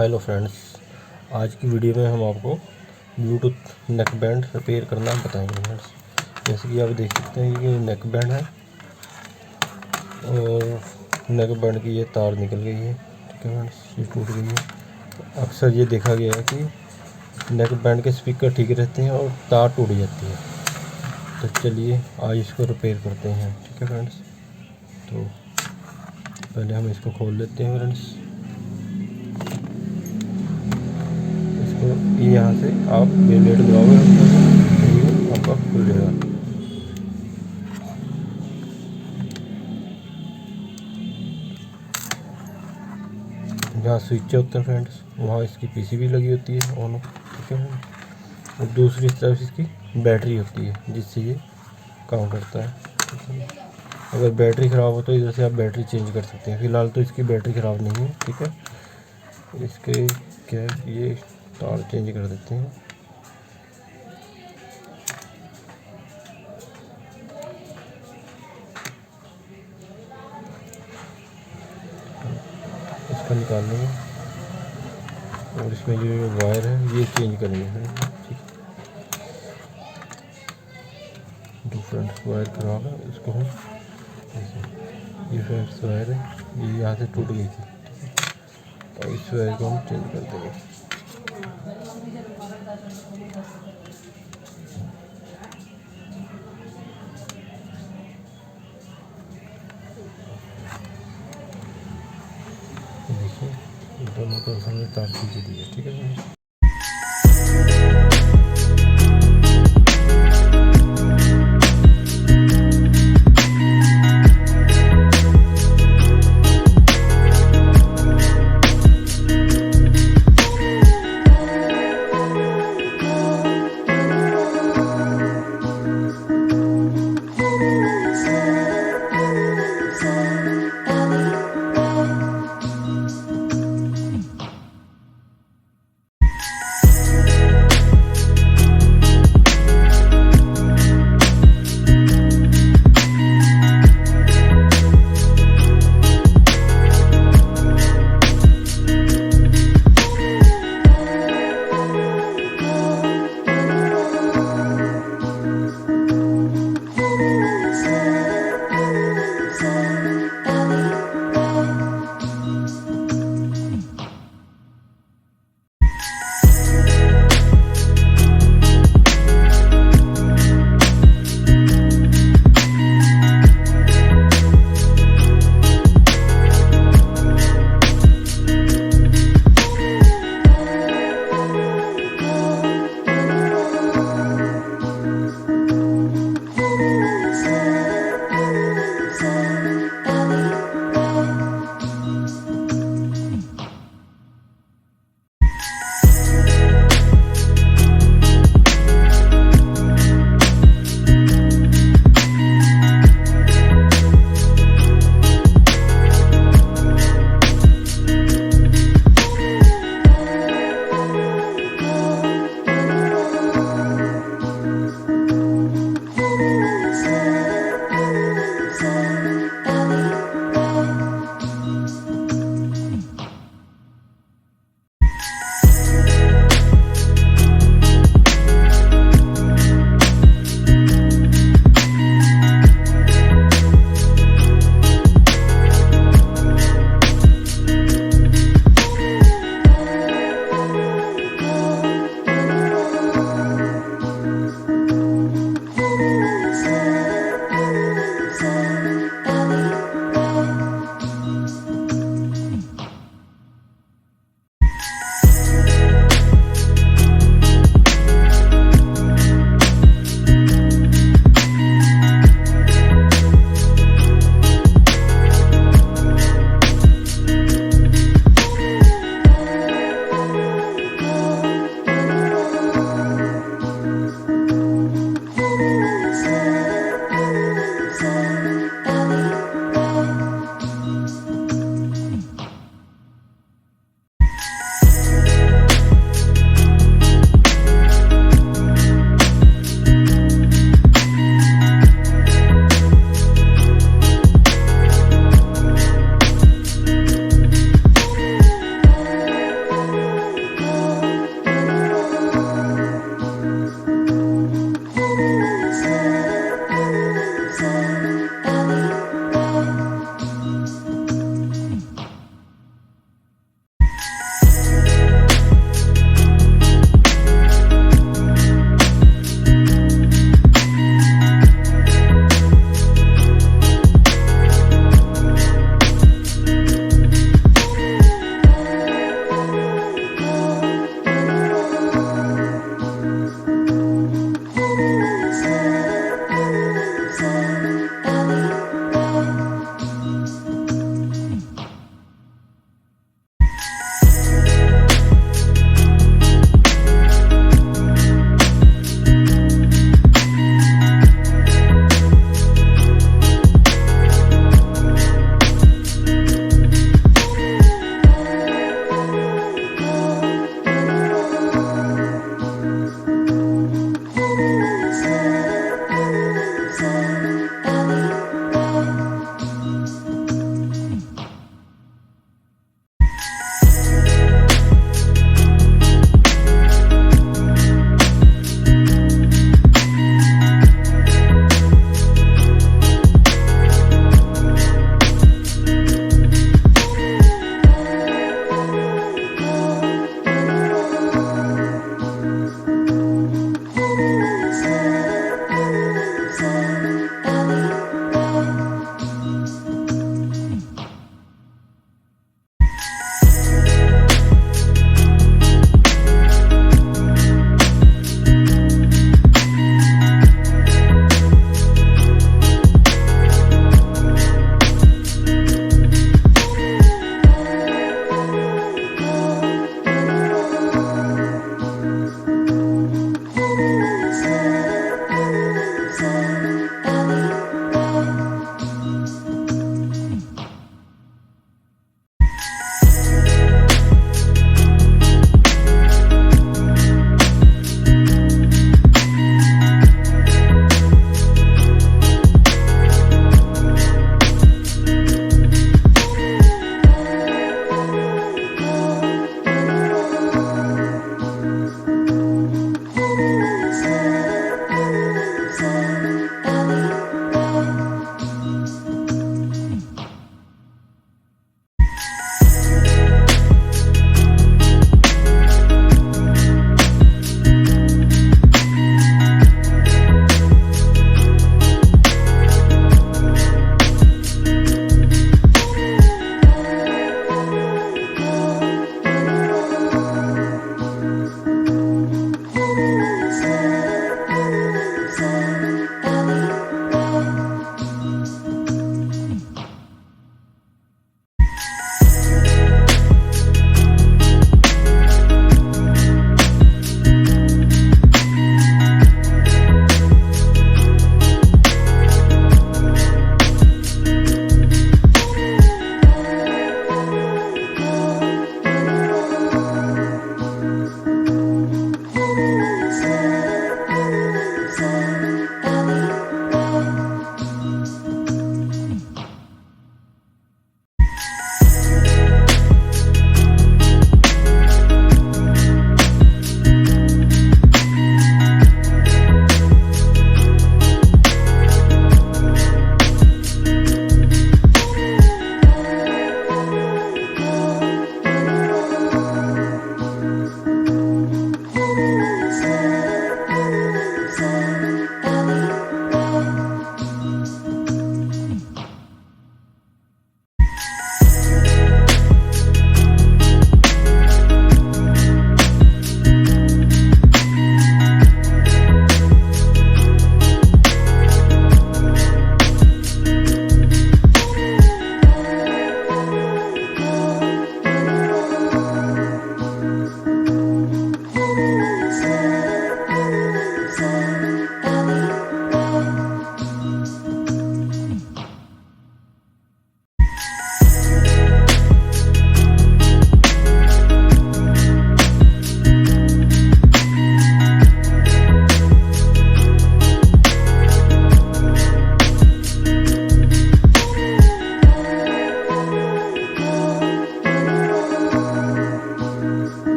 Hello friends, आज की video में हम आपको ब्लूटूथ नेक बैंड रिपेयर करना बताएंगे फ्रेंड्स। जैसे कि आप देख सकते हैं ये नेक बैंड है और नेक बैंड की ये तार निकल गई है। ठीक है फ्रेंड्स, ये टूट गई है। अक्सर ये देखा गया है कि नेक बैंड के स्पीकर ठीक रहते हैं और तार टूट जाती है। तो चलिए आज इसको रिपेयर करते हैं। ठीक है फ्रेंड्स, तो पहले हम इसको खोल लेते हैं फ्रेंड्स। तो ये यहाँ से आप बेलेट दबाओगे तो ये आपका खुल जाएगा। जहाँ स्विच होता है फ्रेंड्स वहाँ इसकी पीसीबी लगी होती है ऑन। ठीक है, और दूसरी तरफ इसकी बैटरी होती है जिससे ये काम करता है। ठीक है, अगर बैटरी ख़राब हो तो इधर से आप बैटरी चेंज कर सकते हैं। फ़िलहाल तो इसकी बैटरी ख़राब नहीं है। ठीक है, इसके क्या ये तार चेंज कर देते हैं। इसका निकाल लेंगे और इसमें जो वायर है ये चेंज करेंगे। ठीक है, दो फ्रेंड्स वायर खराब है, इसको हम ये फ्रेंड्स वायर है ये यहाँ से टूट गई थी। और इस वायर को हम चेंज कर देंगे। देखिए दोनों तरफ हमने तार खींच दी है। ठीक है।